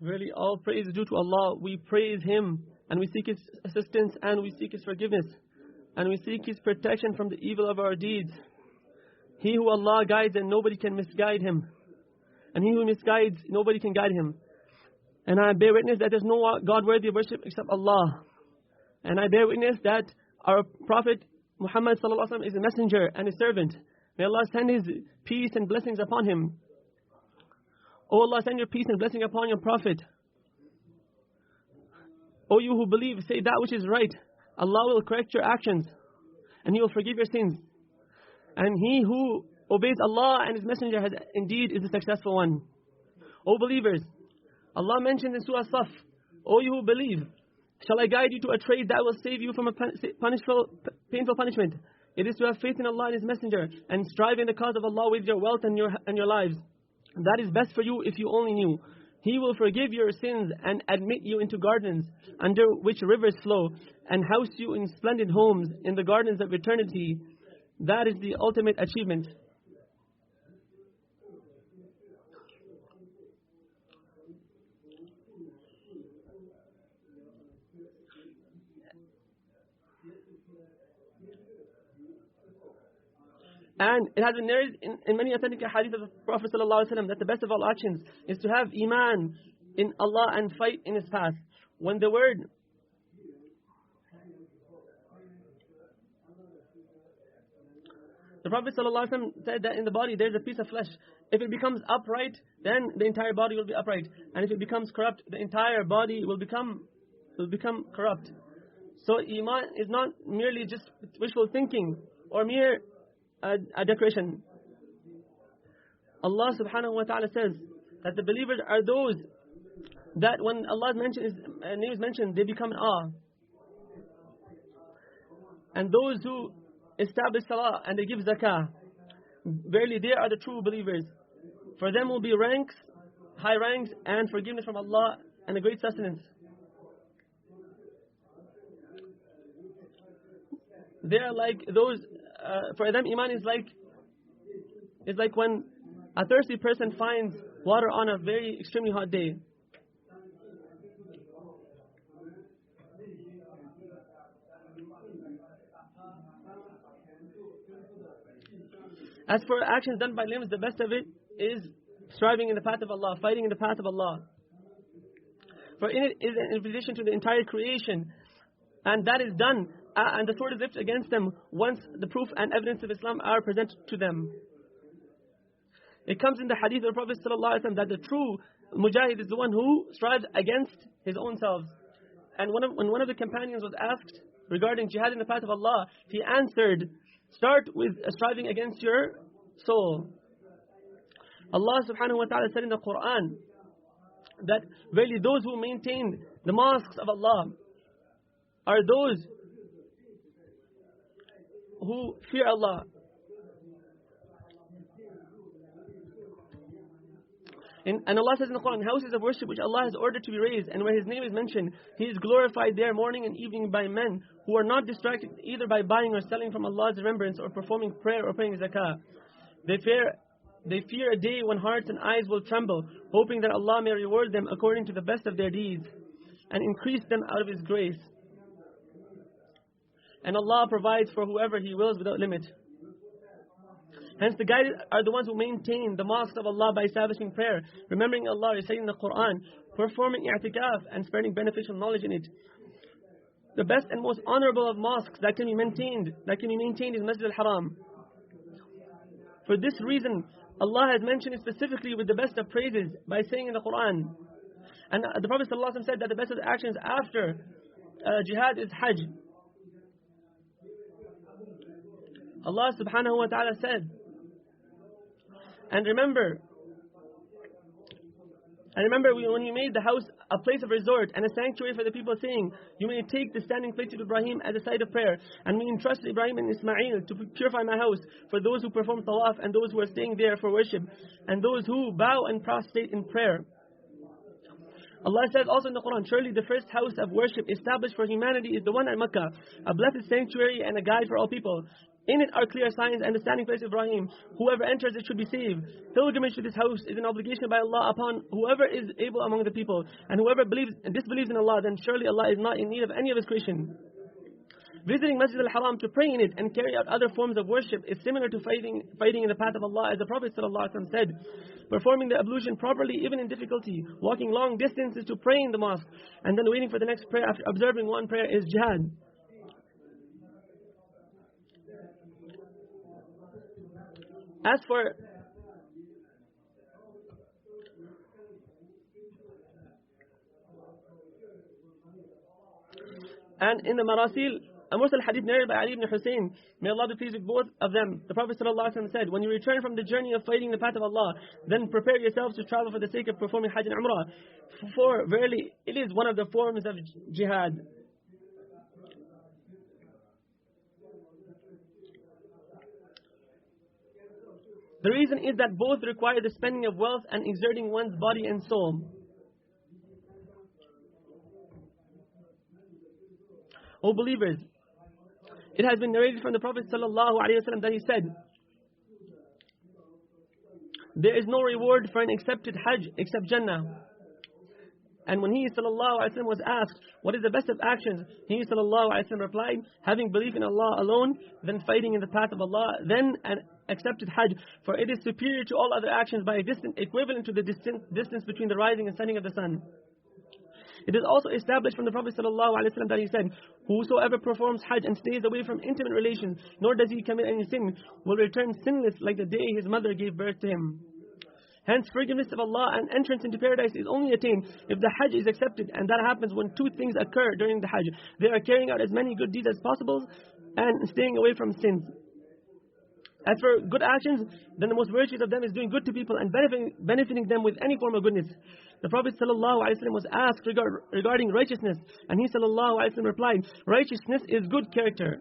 Really, all praise is due to Allah. We praise Him and we seek His assistance and we seek His forgiveness and we seek His protection from the evil of our deeds. He who Allah guides and nobody can misguide him, and he who misguides, nobody can guide him. And I bear witness that there is no God worthy of worship except Allah. And I bear witness that our Prophet Muhammad sallallahu alaihi wasallam is a messenger and a servant. May Allah send His peace and blessings upon him. O Allah, send your peace and blessing upon your Prophet. O you who believe, say that which is right. Allah will correct your actions and He will forgive your sins. And he who obeys Allah and His messenger has indeed is the successful one. O believers, Allah mentioned in Surah Saf, O you who believe, shall I guide you to a trade that will save you from a painful punishment? It is to have faith in Allah and His messenger and strive in the cause of Allah with your wealth and your lives. That is best for you if you only knew. He will forgive your sins and admit you into gardens under which rivers flow and house you in splendid homes in the gardens of eternity. That is the ultimate achievement. And it has been narrated in many authentic hadith of the Prophet ﷺ that the best of all actions is to have iman in Allah and fight in His path. When the word the Prophet ﷺ said that in the body there is a piece of flesh. If it becomes upright, then the entire body will be upright. And if it becomes corrupt, the entire body will become corrupt. So iman is not merely just wishful thinking or mere a decoration. Allah subhanahu wa ta'ala says that the believers are those that when Allah's name is mentioned, they become in awe. And those who establish salah and they give zakah, verily they are the true believers. For them will be ranks, high ranks, and forgiveness from Allah and a great sustenance. They are like those. For them, iman is like when a thirsty person finds water on a very extremely hot day. As for actions done by limbs, the best of it is striving in the path of Allah, fighting in the path of Allah. For in it is an invitation to the entire creation, and that is done. And the sword is lifted against them once the proof and evidence of Islam are presented to them. It comes in the hadith of the Prophet ﷺ that the true mujahid is the one who strives against his own self. And when one of the companions was asked regarding jihad in the path of Allah, he answered, start with striving against your soul. Allah subhanahu wa ta'ala said in the Quran that verily those who maintain the mosques of Allah are those who fear Allah. And Allah says in the Quran, houses of worship which Allah has ordered to be raised and where His name is mentioned, He is glorified there morning and evening by men who are not distracted either by buying or selling from Allah's remembrance or performing prayer or paying zakah. They fear a day when hearts and eyes will tremble, hoping that Allah may reward them according to the best of their deeds and increase them out of His grace. And Allah provides for whoever He wills without limit. Hence the guided are the ones who maintain the mosques of Allah by establishing prayer, remembering Allah, reciting the Quran, performing i'tikaf and spreading beneficial knowledge in it. The best and most honorable of mosques that can be maintained is Masjid Al Haram. For this reason, Allah has mentioned it specifically with the best of praises by saying in the Quran. And the Prophet ﷺ said that the best of the actions after jihad is Hajj. Allah subhanahu wa ta'ala said, And remember when you made the house a place of resort and a sanctuary for the people, saying, you may take the standing place of Ibrahim as a site of prayer. And we entrusted Ibrahim and Ismail to purify my house for those who perform tawaf and those who are staying there for worship and those who bow and prostrate in prayer. Allah says also in the Quran, surely the first house of worship established for humanity is the one at Makkah, a blessed sanctuary and a guide for all people. In it are clear signs and the standing place of Ibrahim. Whoever enters it should be saved. Pilgrimage to this house is an obligation by Allah upon whoever is able among the people. And whoever disbelieves in Allah, then surely Allah is not in need of any of His creation. Visiting Masjid Al Haram to pray in it and carry out other forms of worship is similar to fighting in the path of Allah, as the Prophet ﷺ said. Performing the ablution properly even in difficulty, walking long distances to pray in the mosque, and then waiting for the next prayer after observing one prayer is jihad. As for and in the Marasil, a Mursal hadith narrated by Ali ibn Hussein, may Allah be pleased with both of them, the Prophet ﷺ said, when you return from the journey of fighting the path of Allah, then prepare yourselves to travel for the sake of performing Hajj and Umrah. For verily, it is one of the forms of jihad. The reason is that both require the spending of wealth and exerting one's body and soul. O believers, it has been narrated from the Prophet ﷺ that he said, there is no reward for an accepted Hajj except Jannah. And when he ﷺ was asked, what is the best of actions? He ﷺ replied, having belief in Allah alone, then fighting in the path of Allah, then an accepted Hajj, for it is superior to all other actions by a distance equivalent to the distance between the rising and setting of the sun. It is also established from the Prophet ﷺ that he said, whosoever performs Hajj and stays away from intimate relations, nor does he commit any sin, will return sinless like the day his mother gave birth to him. Hence, forgiveness of Allah and entrance into paradise is only attained if the Hajj is accepted, and that happens when two things occur during the Hajj. They are carrying out as many good deeds as possible and staying away from sins. As for good actions, then the most virtuous of them is doing good to people and benefiting them with any form of goodness. The Prophet ﷺ was asked regarding righteousness, and he ﷺ replied, righteousness is good character.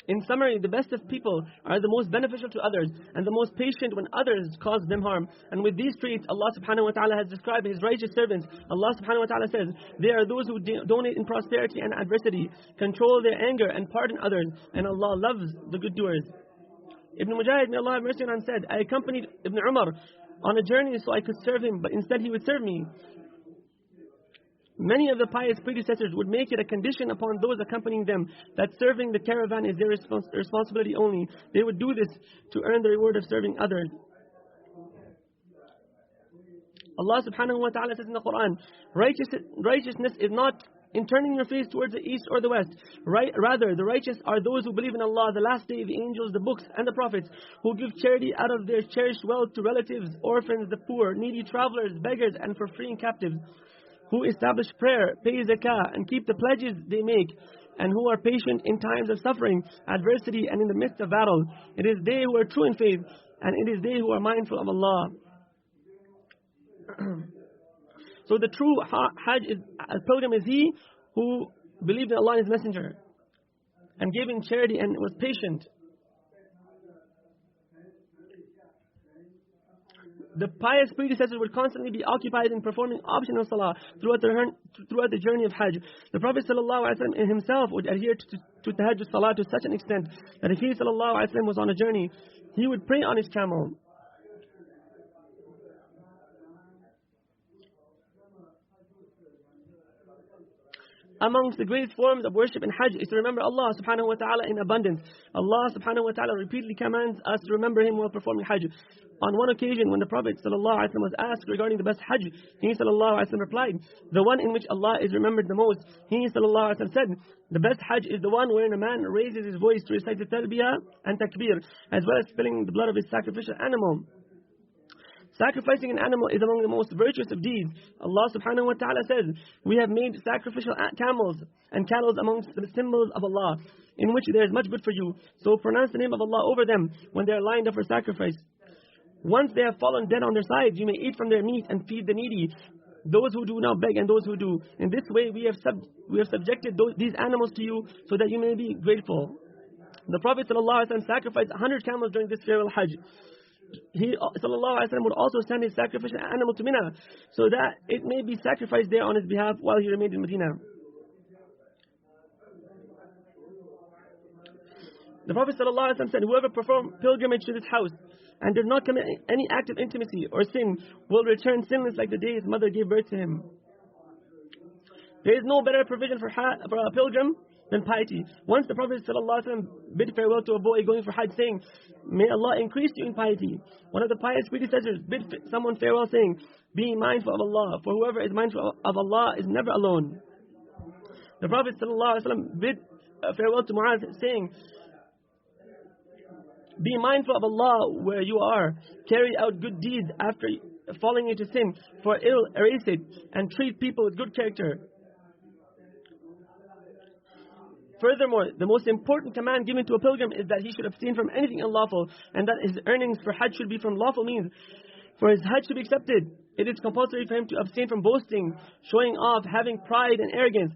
In summary, the best of people are the most beneficial to others and the most patient when others cause them harm. And with these traits, Allah subhanahu wa ta'ala has described His righteous servants. Allah subhanahu wa ta'ala says, they are those who donate in prosperity and adversity, control their anger and pardon others, and Allah loves the good doers. Ibn Mujahid, may Allah have mercy on him, said, I accompanied Ibn Umar on a journey so I could serve him, but instead he would serve me. Many of the pious predecessors would make it a condition upon those accompanying them that serving the caravan is their responsibility only. They would do this to earn the reward of serving others. Allah subhanahu wa ta'ala says in the Quran, righteousness is not in turning your face towards the east or the west. Rather, the righteous are those who believe in Allah, the last day, the angels, the books, and the prophets, who give charity out of their cherished wealth to relatives, orphans, the poor, needy travelers, beggars, and for freeing captives, who establish prayer, pay zakah, and keep the pledges they make, and who are patient in times of suffering, adversity, and in the midst of battle. It is they who are true in faith, and it is they who are mindful of Allah. So the true pilgrim is he who believed in Allah and His Messenger, and gave in charity and was patient. The pious predecessors would constantly be occupied in performing optional salah throughout the journey of Hajj. The Prophet ﷺ himself would adhere to tahajjud salah to such an extent that if he ﷺ was on a journey, he would pray on his camel. Amongst the greatest forms of worship in Hajj is to remember Allah subhanahu wa ta'ala in abundance. Allah subhanahu wa ta'ala repeatedly commands us to remember Him while performing Hajj. On one occasion, when the Prophet ﷺ was asked regarding the best Hajj, he ﷺ replied, the one in which Allah is remembered the most. He ﷺ said, the best Hajj is the one wherein a man raises his voice to recite the talbiyah and takbir, as well as spilling the blood of his sacrificial animal. Sacrificing an animal is among the most virtuous of deeds. Allah subhanahu wa ta'ala says, we have made sacrificial camels and cattle amongst the symbols of Allah, in which there is much good for you. So pronounce the name of Allah over them when they are lined up for sacrifice. Once they have fallen dead on their sides, you may eat from their meat and feed the needy. those who do not beg and those who do. In this way we have subjected these animals to you so that you may be grateful. The Prophet ﷺ sacrificed 100 camels during this farewell Hajj. He ﷺ would also send his sacrificial animal to Mina so that it may be sacrificed there on his behalf while he remained in Medina. The Prophet ﷺ said, whoever performed pilgrimage to this house and did not commit any act of intimacy or sin will return sinless like the day his mother gave birth to him. There is no better provision for a pilgrim than piety. Once the Prophet ﷺ bid farewell to a boy going for Hajj, saying, may Allah increase you in piety. One of the pious predecessors bid someone farewell, saying, be mindful of Allah, for whoever is mindful of Allah is never alone. The Prophet ﷺ bid farewell to Mu'adh, saying, be mindful of Allah where you are. Carry out good deeds after falling into sin, for it will erase it, and treat people with good character. Furthermore, the most important command given to a pilgrim is that he should abstain from anything unlawful, and that his earnings for Hajj should be from lawful means. For his Hajj to be accepted, it is compulsory for him to abstain from boasting, showing off, having pride and arrogance.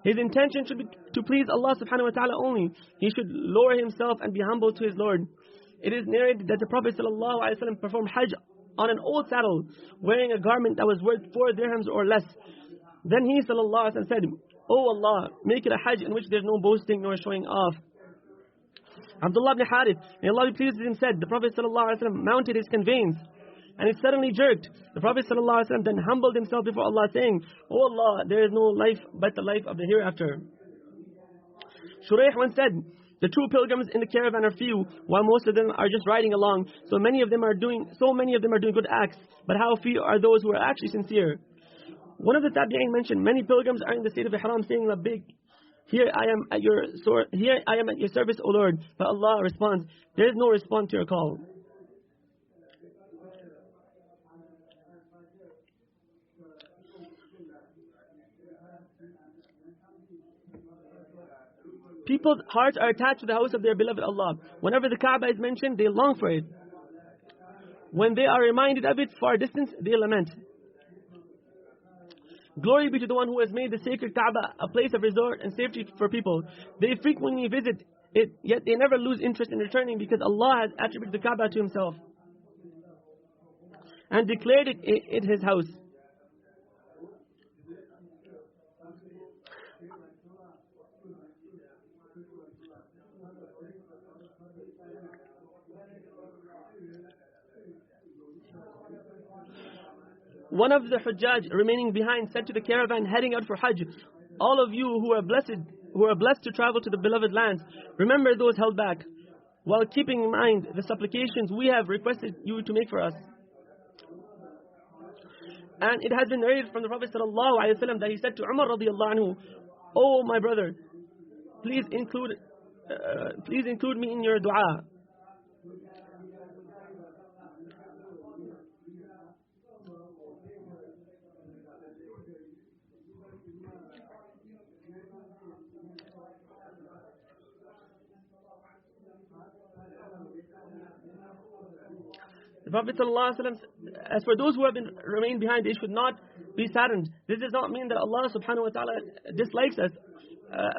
His intention should be to please Allah subhanahu wa ta'ala only. He should lower himself and be humble to his Lord. It is narrated that the Prophet ﷺ performed Hajj on an old saddle, wearing a garment that was worth 4 dirhams or less. Then he ﷺ said, O Allah, make it a Hajj in which there is no boasting nor showing off. Abdullah ibn Harith, may Allah be pleased with him, said, the Prophet ﷺ mounted his conveyance, and it suddenly jerked. The Prophet ﷺ then humbled himself before Allah, saying, O Allah, there is no life but the life of the hereafter. Shuraih once said, the true pilgrims in the caravan are few, while most of them are just riding along. So many of them are doing good acts, but how few are those who are actually sincere? One of the tabi'in mentioned, many pilgrims are in the state of ihram, saying, Labbaik, here I am at your service, O Lord. But Allah responds, there is no response to your call. People's hearts are attached to the house of their beloved Allah. Whenever the Kaaba is mentioned, they long for it. When they are reminded of its far distance, they lament. Glory be to the one who has made the sacred Kaaba a place of resort and safety for people. They frequently visit it, yet they never lose interest in returning, because Allah has attributed the Kaaba to himself and declared it his house. One of the Hujjaj remaining behind said to the caravan heading out for Hajj, all of you who are blessed to travel to the beloved lands, remember those held back, while keeping in mind the supplications we have requested you to make for us. And it has been narrated from the Prophet ﷺ that he said to Umar radiyallahu anhu, oh my brother, please include me in your dua. The Prophet ﷺ, as for those who have remained behind, they should not be saddened. This does not mean that Allah subhanahu wa ta'ala dislikes us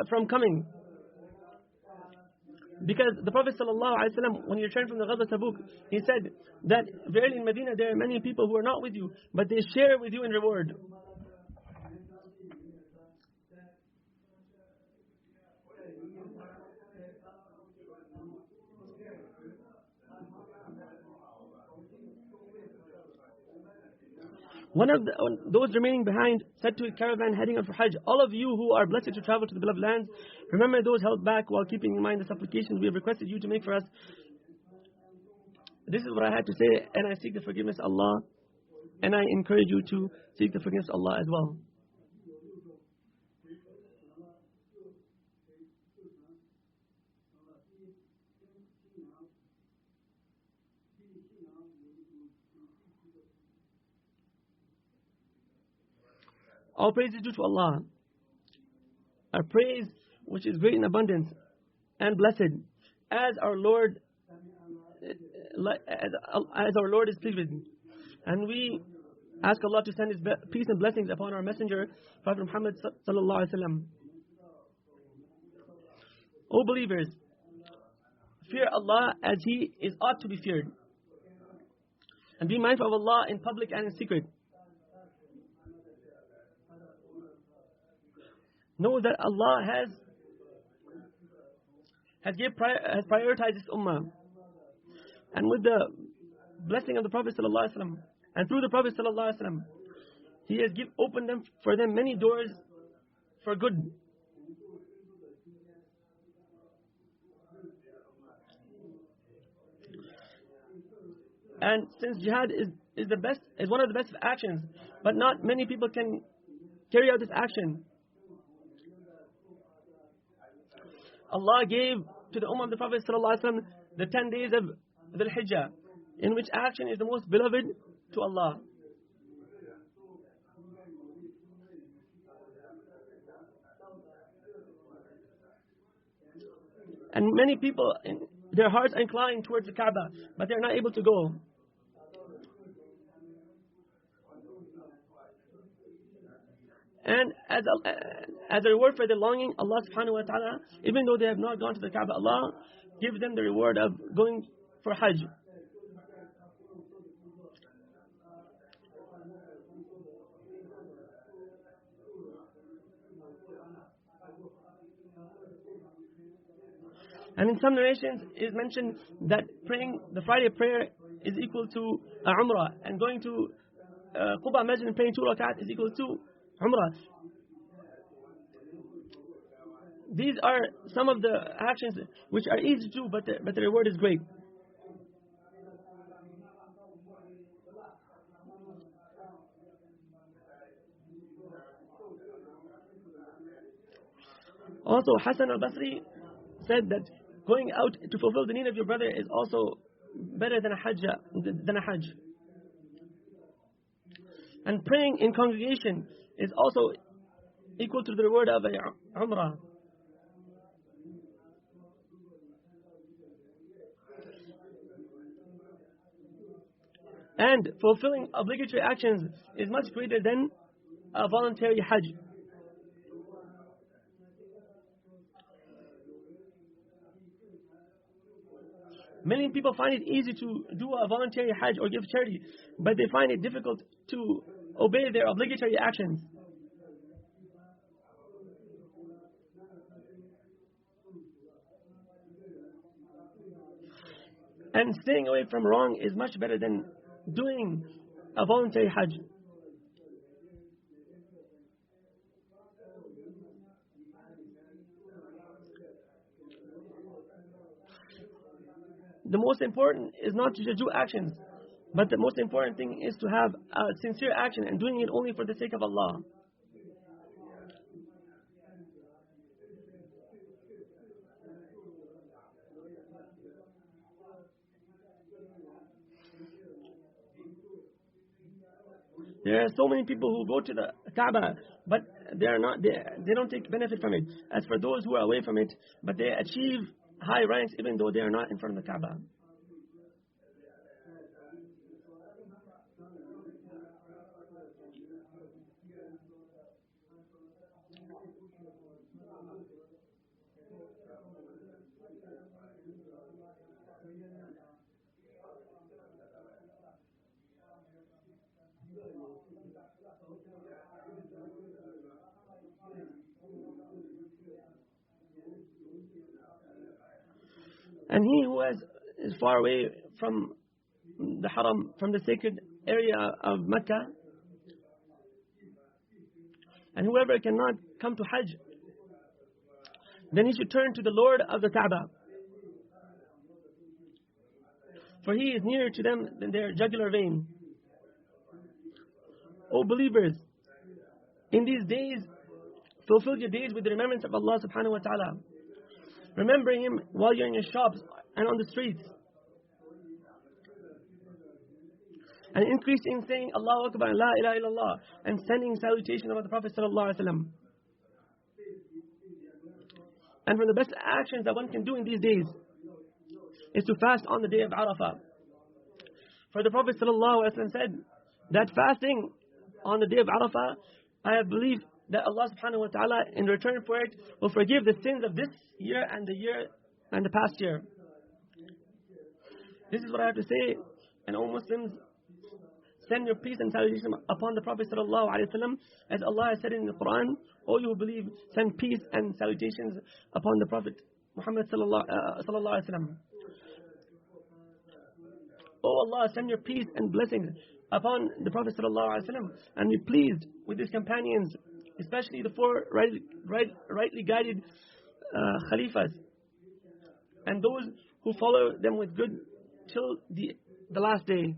from coming. Because the Prophet ﷺ, when he returned from the Ghazwa Tabuk, he said that verily in Medina there are many people who are not with you, but they share with you in reward. One of those remaining behind said to a caravan heading out for Hajj, all of you who are blessed to travel to the beloved lands, remember those held back while keeping in mind the supplications we have requested you to make for us. This is what I had to say, and I seek the forgiveness of Allah, and I encourage you to seek the forgiveness of Allah as well. All praise is due to Allah. Our praise which is great in abundance and blessed, as our Lord is pleased with. And we ask Allah to send His peace and blessings upon our messenger, Prophet Muhammad sallallahu alaihi wasallam. O believers, fear Allah as He is ought to be feared, and be mindful of Allah in public and in secret. Know that Allah has prioritized this ummah, and with the blessing of the Prophet sallallahu alaihi wasallam, and through the Prophet sallallahu alaihi wasallam, He has opened for them many doors for good. And since jihad is one of the best actions, but not many people can carry out this action, Allah gave to the ummah of the Prophet ﷺ the 10 days of Dhul Hijjah, in which action is the most beloved to Allah. And many people, their hearts are inclined towards the Kaaba, but they're not able to go. And as a reward for their longing, Allah subhanahu wa ta'ala, even though they have not gone to the Kaaba, Allah gives them the reward of going for Hajj. And in some narrations it is mentioned that praying the Friday prayer is equal to Umrah, and going to Khutbah Masjid and praying 2 rakat is equal to Umrah. These are some of the actions which are easy to do, but the reward is great. Also, Hassan al-Basri said that going out to fulfill the need of your brother is also better than a Hajj. And praying in congregation is also equal to the reward of a Umrah. And fulfilling obligatory actions is much greater than a voluntary Hajj. Many people find it easy to do a voluntary Hajj or give charity, but they find it difficult to obey their obligatory actions. And staying away from wrong is much better than doing a voluntary Hajj. The most important is not to just do actions, but the most important thing is to have a sincere action and doing it only for the sake of Allah. There are so many people who go to the Kaaba, but they don't take benefit from it. As for those who are away from it, but they achieve high ranks even though they are not in front of the Kaaba. And he who is far away from the Haram, from the sacred area of Mecca, and whoever cannot come to Hajj, then he should turn to the Lord of the Kaaba, for he is nearer to them than their jugular vein. O believers, in these days, fulfill your days with the remembrance of Allah subhanahu wa ta'ala, remembering Him while you're in your shops and on the streets, and increase in saying Allahu Akbar, La ilaha illallah, and sending salutation about the Prophet sallallahu alaihi wasallam. And from the best actions that one can do in these days is to fast on the day of Arafah. For the Prophet sallallahu alaihi wasallam said, that fasting on the day of Arafah, I believe that Allah subhanahu wa ta'ala in return for it will forgive the sins of this year and the past year. This is what I have to say. And all Muslims, send your peace and salutation upon the Prophet sallallahu alaihi wasallam, as Allah has said in the Quran. All you who believe, send peace and salutations upon the Prophet Muhammad sallallahu alaihi wasallam. Oh Allah, send your peace and blessings upon the Prophet sallallahu alaihi wasallam, and be pleased with his companions, especially the four rightly guided Khalifas, and those who follow them with good till the last day.